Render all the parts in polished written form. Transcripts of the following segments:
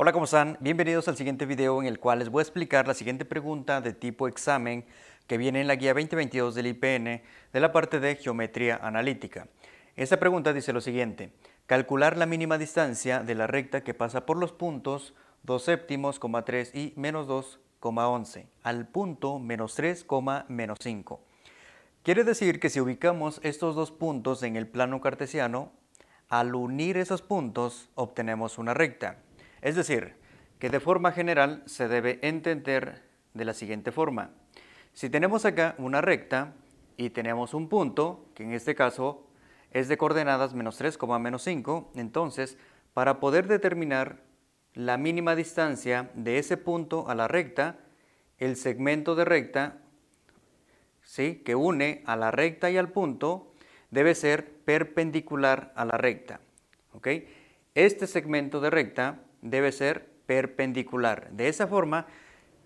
Hola, ¿cómo están? Bienvenidos al siguiente video en el cual les voy a explicar la siguiente pregunta de tipo examen que viene en la guía 2022 del IPN de la parte de geometría analítica. Esta pregunta dice lo siguiente: calcular la mínima distancia de la recta que pasa por los puntos 2 séptimos, 3 y menos 2,11 al punto menos 3, menos 5. Quiere decir que si ubicamos estos dos puntos en el plano cartesiano, al unir esos puntos obtenemos una recta. Es decir, que de forma general se debe entender de la siguiente forma. Si tenemos acá una recta y tenemos un punto, que en este caso es de coordenadas menos 3, menos 5, entonces para poder determinar la mínima distancia de ese punto a la recta, el segmento de recta, ¿sí?, que une a la recta y al punto debe ser perpendicular a la recta. ¿Ok? Este segmento de recta debe ser perpendicular. De esa forma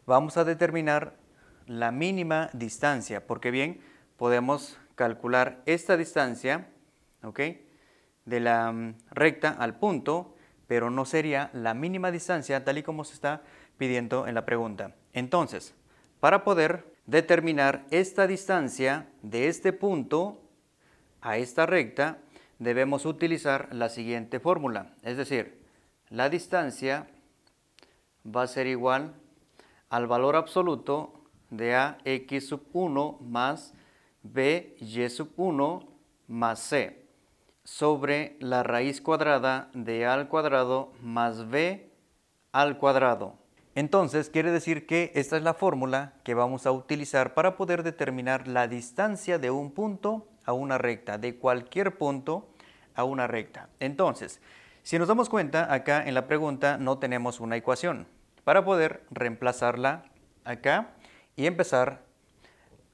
vamos a determinar la mínima distancia, porque bien, podemos calcular esta distancia, ¿ok?, de la recta al punto, pero no sería la mínima distancia tal y como se está pidiendo en la pregunta. Entonces, para poder determinar esta distancia de este punto a esta recta, debemos utilizar la siguiente fórmula. Es decir, la distancia va a ser igual al valor absoluto de AX sub 1 más BY sub 1 más C sobre la raíz cuadrada de A al cuadrado más B al cuadrado. Entonces, quiere decir que esta es la fórmula que vamos a utilizar para poder determinar la distancia de un punto a una recta, de cualquier punto a una recta. Entonces, si nos damos cuenta, acá en la pregunta no tenemos una ecuación para poder reemplazarla acá y empezar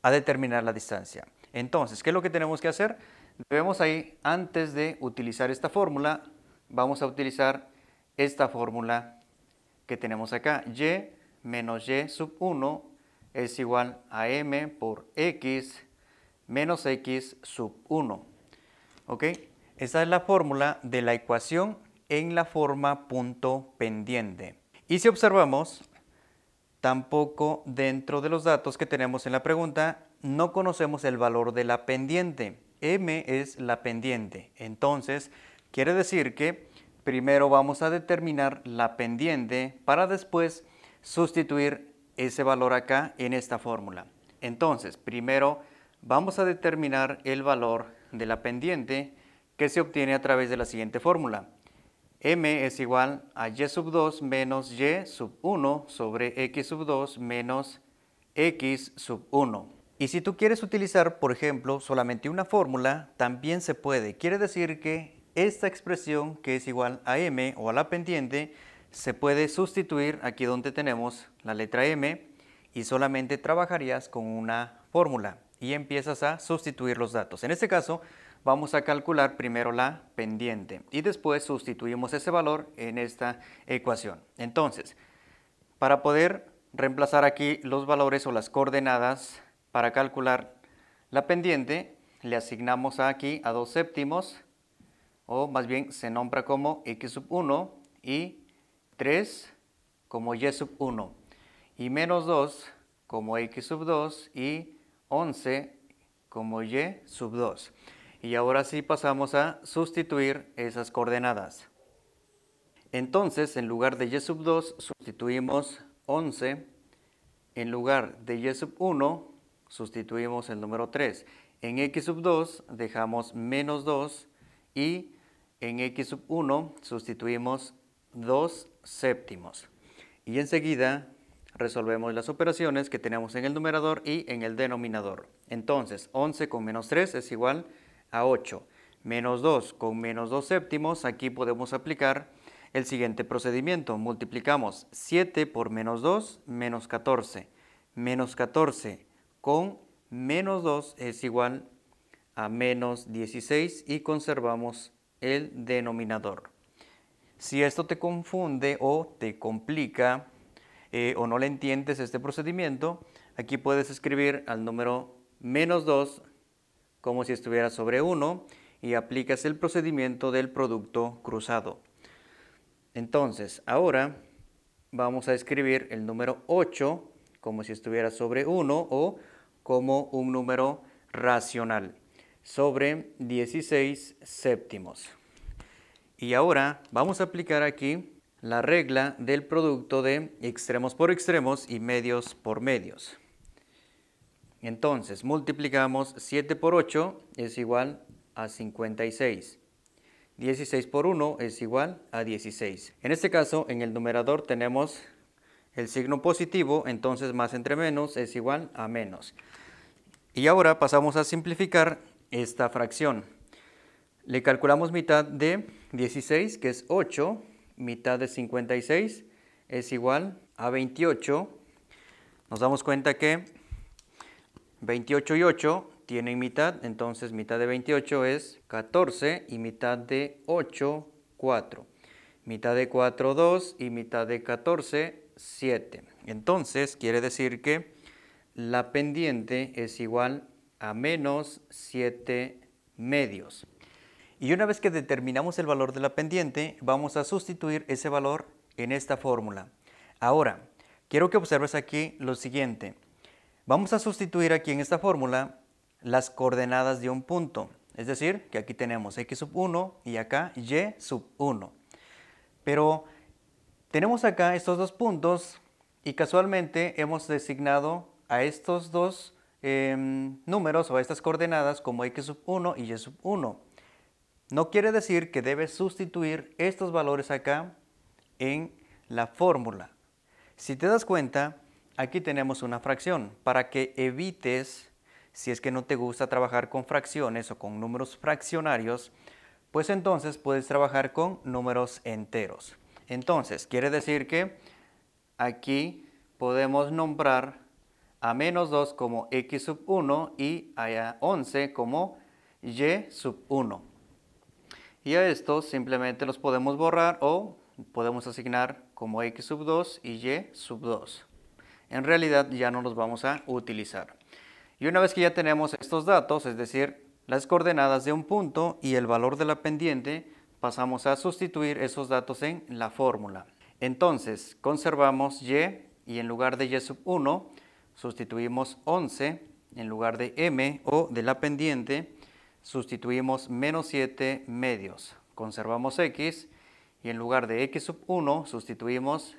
a determinar la distancia. Entonces, ¿qué es lo que tenemos que hacer? Debemos ahí, antes de utilizar esta fórmula, vamos a utilizar esta fórmula que tenemos acá. Y menos y sub 1 es igual a m por x menos x sub 1. ¿Ok? Esa es la fórmula de la ecuación en la forma punto pendiente. Y si observamos, tampoco dentro de los datos que tenemos en la pregunta no conocemos el valor de la pendiente. M es la pendiente. Entonces, quiere decir que primero vamos a determinar la pendiente para después sustituir ese valor acá en esta fórmula. Entonces, primero vamos a determinar el valor de la pendiente que se obtiene a través de la siguiente fórmula. M es igual a y sub 2 menos y sub 1 sobre x sub 2 menos x sub 1. Y si tú quieres utilizar, por ejemplo, solamente una fórmula, también se puede. Quiere decir que esta expresión, que es igual a m o a la pendiente, se puede sustituir aquí donde tenemos la letra m y solamente trabajarías con una fórmula y empiezas a sustituir los datos. En este caso, vamos a calcular primero la pendiente y después sustituimos ese valor en esta ecuación. Entonces, para poder reemplazar aquí los valores o las coordenadas para calcular la pendiente, le asignamos aquí a 2 séptimos, o más bien se nombra como x sub 1 y 3 como y sub 1 y menos 2 como x sub 2 y 11 como y sub 2. Y ahora sí pasamos a sustituir esas coordenadas. Entonces, en lugar de y sub 2 sustituimos 11, en lugar de y sub 1 sustituimos el número 3. En x sub 2 dejamos menos 2 y en x sub 1 sustituimos 2 séptimos. Y enseguida resolvemos las operaciones que tenemos en el numerador y en el denominador. Entonces, 11 con menos 3 es igual a 8. Menos 2 con menos 2 séptimos, aquí podemos aplicar el siguiente procedimiento. Multiplicamos 7 por menos 2, menos 14. Menos 14 con menos 2 es igual a menos 16 y conservamos el denominador. Si esto te confunde o te complica o no le entiendes este procedimiento, aquí puedes escribir al número menos 2 como si estuviera sobre 1 y aplicas el procedimiento del producto cruzado. Entonces, ahora vamos a escribir el número 8 como si estuviera sobre 1 o como un número racional sobre 16 séptimos. Y ahora vamos a aplicar aquí la regla del producto de extremos por extremos y medios por medios. Entonces, multiplicamos 7 por 8 es igual a 56. 16 por 1 es igual a 16. En este caso, en el numerador tenemos el signo positivo, entonces más entre menos es igual a menos. Y ahora pasamos a simplificar esta fracción. Le calculamos mitad de 16, que es 8, mitad de 56 es igual a 28. Nos damos cuenta que 28 y 8 tienen mitad, entonces mitad de 28 es 14 y mitad de 8, 4. Mitad de 4, 2 y mitad de 14, 7. Entonces quiere decir que la pendiente es igual a menos 7 medios. Y una vez que determinamos el valor de la pendiente, vamos a sustituir ese valor en esta fórmula. Ahora, quiero que observes aquí lo siguiente. Vamos a sustituir aquí en esta fórmula las coordenadas de un punto. Es decir, que aquí tenemos x sub 1 y acá y sub 1. Pero tenemos acá estos dos puntos y casualmente hemos designado a estos dos números o a estas coordenadas como x sub 1 y y sub 1. No quiere decir que debes sustituir estos valores acá en la fórmula. Si te das cuenta, aquí tenemos una fracción. Para que evites, si es que no te gusta trabajar con fracciones o con números fraccionarios, pues entonces puedes trabajar con números enteros. Entonces, quiere decir que aquí podemos nombrar a menos 2 como x sub 1 y a 11 como y sub 1. Y a estos simplemente los podemos borrar o podemos asignar como x sub 2 y y sub 2. En realidad ya no los vamos a utilizar. Y una vez que ya tenemos estos datos, es decir, las coordenadas de un punto y el valor de la pendiente, pasamos a sustituir esos datos en la fórmula. Entonces, conservamos y en lugar de y sub 1, sustituimos 11 en lugar de m o de la pendiente, sustituimos menos 7 medios. Conservamos x y en lugar de x sub 1 sustituimos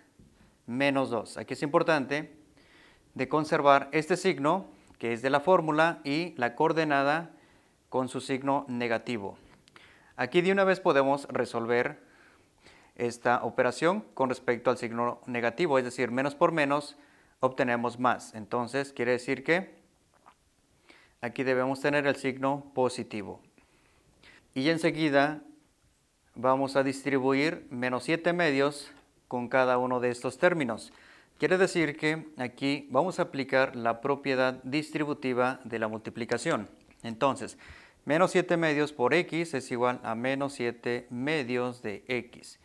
menos 2. Aquí es importante de conservar este signo que es de la fórmula y la coordenada con su signo negativo. Aquí de una vez podemos resolver esta operación con respecto al signo negativo, es decir, menos por menos obtenemos más. Entonces quiere decir que aquí debemos tener el signo positivo. Y enseguida vamos a distribuir menos 7 medios con cada uno de estos términos. Quiere decir que aquí vamos a aplicar la propiedad distributiva de la multiplicación. Entonces, menos 7 medios por x es igual a menos 7 medios de x.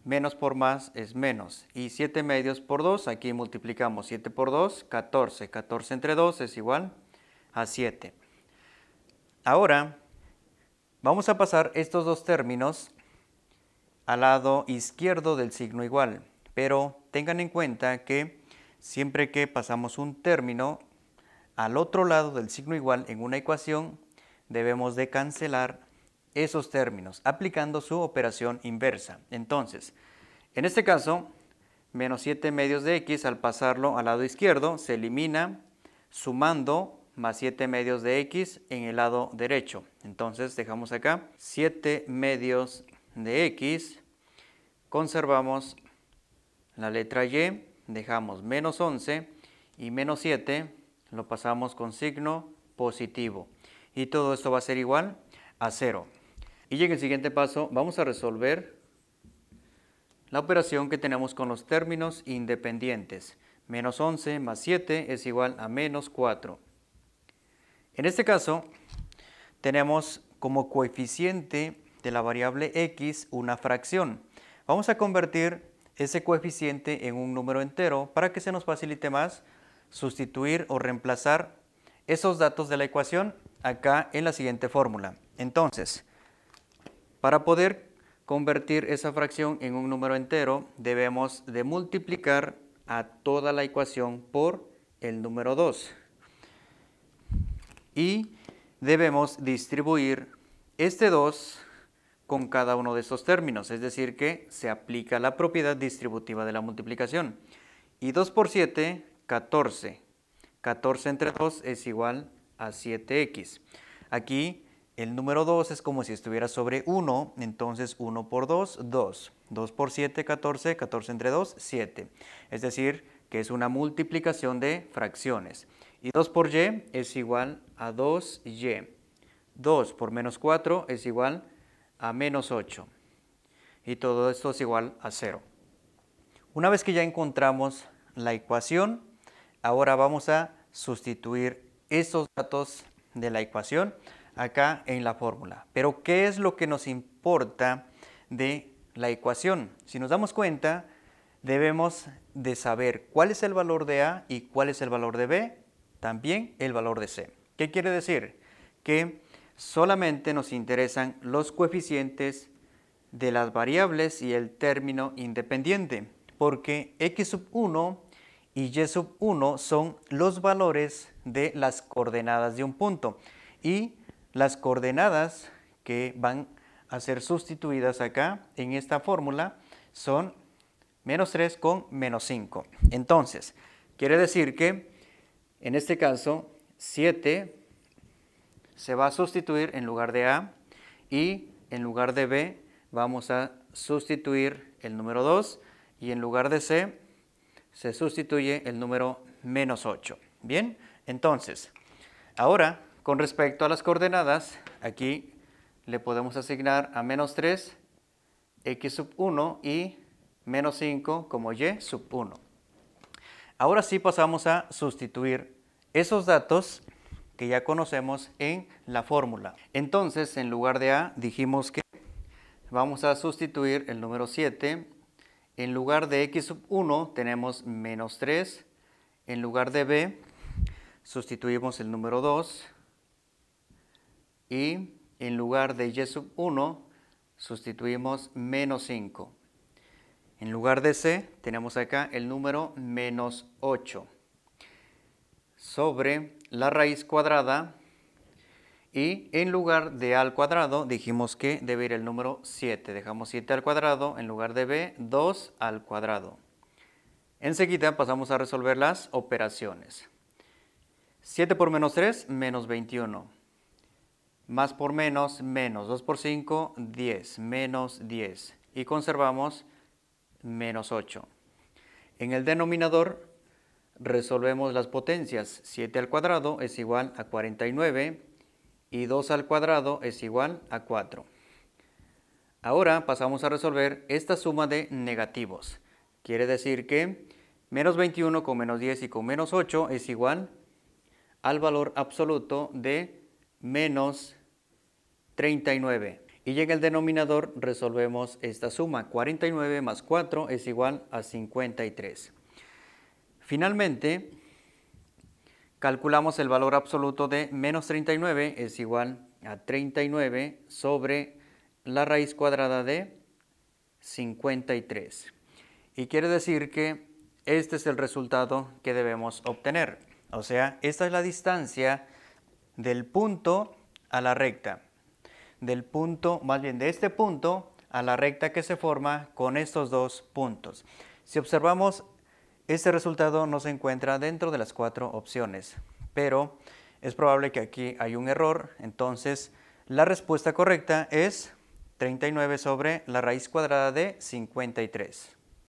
Menos por más es menos. Y 7 medios por 2, aquí multiplicamos 7 por 2, 14. 14 entre 2 es igual a 7. Ahora vamos a pasar estos dos términos al lado izquierdo del signo igual, pero tengan en cuenta que siempre que pasamos un término al otro lado del signo igual en una ecuación, debemos de cancelar esos términos aplicando su operación inversa. Entonces, en este caso, menos 7 medios de x al pasarlo al lado izquierdo se elimina sumando más 7 medios de x en el lado derecho. Entonces dejamos acá 7 medios de x, conservamos la letra y, dejamos menos 11 y menos 7 lo pasamos con signo positivo. Y todo esto va a ser igual a 0. Y en el siguiente paso vamos a resolver la operación que tenemos con los términos independientes. Menos 11 más 7 es igual a menos 4. En este caso, tenemos como coeficiente de la variable x una fracción. Vamos a convertir ese coeficiente en un número entero para que se nos facilite más sustituir o reemplazar esos datos de la ecuación acá en la siguiente fórmula. Entonces, para poder convertir esa fracción en un número entero, debemos de multiplicar a toda la ecuación por el número 2. Y debemos distribuir este 2 con cada uno de estos términos, es decir que se aplica la propiedad distributiva de la multiplicación. Y 2 por 7, 14. 14 entre 2 es igual a 7x. Aquí el número 2 es como si estuviera sobre 1, entonces 1 por 2, 2. 2 por 7, 14, 14 entre 2, 7. Es decir, que es una multiplicación de fracciones. Y 2 por y es igual a 2y. 2 por menos 4 es igual a menos 8. Y todo esto es igual a 0. Una vez que ya encontramos la ecuación, ahora vamos a sustituir estos datos de la ecuación acá en la fórmula. Pero ¿qué es lo que nos importa de la ecuación? Si nos damos cuenta, debemos de saber cuál es el valor de A y cuál es el valor de B, también el valor de C. ¿Qué quiere decir? Que solamente nos interesan los coeficientes de las variables y el término independiente, porque x sub 1 y y sub 1 son los valores de las coordenadas de un punto y las coordenadas que van a ser sustituidas acá en esta fórmula son menos 3 con menos 5. Entonces, quiere decir que en este caso 7 se va a sustituir en lugar de A y en lugar de B vamos a sustituir el número 2 y en lugar de C se sustituye el número menos 8. Bien, entonces, ahora con respecto a las coordenadas, aquí le podemos asignar a menos 3 x sub 1 y menos 5 como y sub 1. Ahora sí pasamos a sustituir esos datos que ya conocemos en la fórmula. Entonces, en lugar de A, dijimos que vamos a sustituir el número 7. En lugar de x sub 1 tenemos menos 3. En lugar de B, sustituimos el número 2. Y en lugar de y sub 1, sustituimos menos 5. En lugar de C, tenemos acá el número menos 8. Sobre la raíz cuadrada y en lugar de a al cuadrado dijimos que debe ir el número 7. Dejamos 7 al cuadrado, en lugar de b, 2 al cuadrado. Enseguida pasamos a resolver las operaciones. 7 por menos 3, menos 21. Más por menos, menos. 2 por 5, 10. Menos 10. Y conservamos menos 8. En el denominador resolvemos las potencias. 7 al cuadrado es igual a 49 y 2 al cuadrado es igual a 4. Ahora pasamos a resolver esta suma de negativos. Quiere decir que menos 21 con menos 10 y con menos 8 es igual al valor absoluto de menos 39. Y en el denominador resolvemos esta suma. 49 más 4 es igual a 53. Finalmente, calculamos el valor absoluto de menos 39 es igual a 39 sobre la raíz cuadrada de 53. Y quiere decir que este es el resultado que debemos obtener. O sea, esta es la distancia del punto a la recta. Del punto, más bien de este punto a la recta que se forma con estos dos puntos. Si observamos, este resultado no se encuentra dentro de las 4 opciones, pero es probable que aquí hay un error, entonces la respuesta correcta es 39 sobre la raíz cuadrada de 53.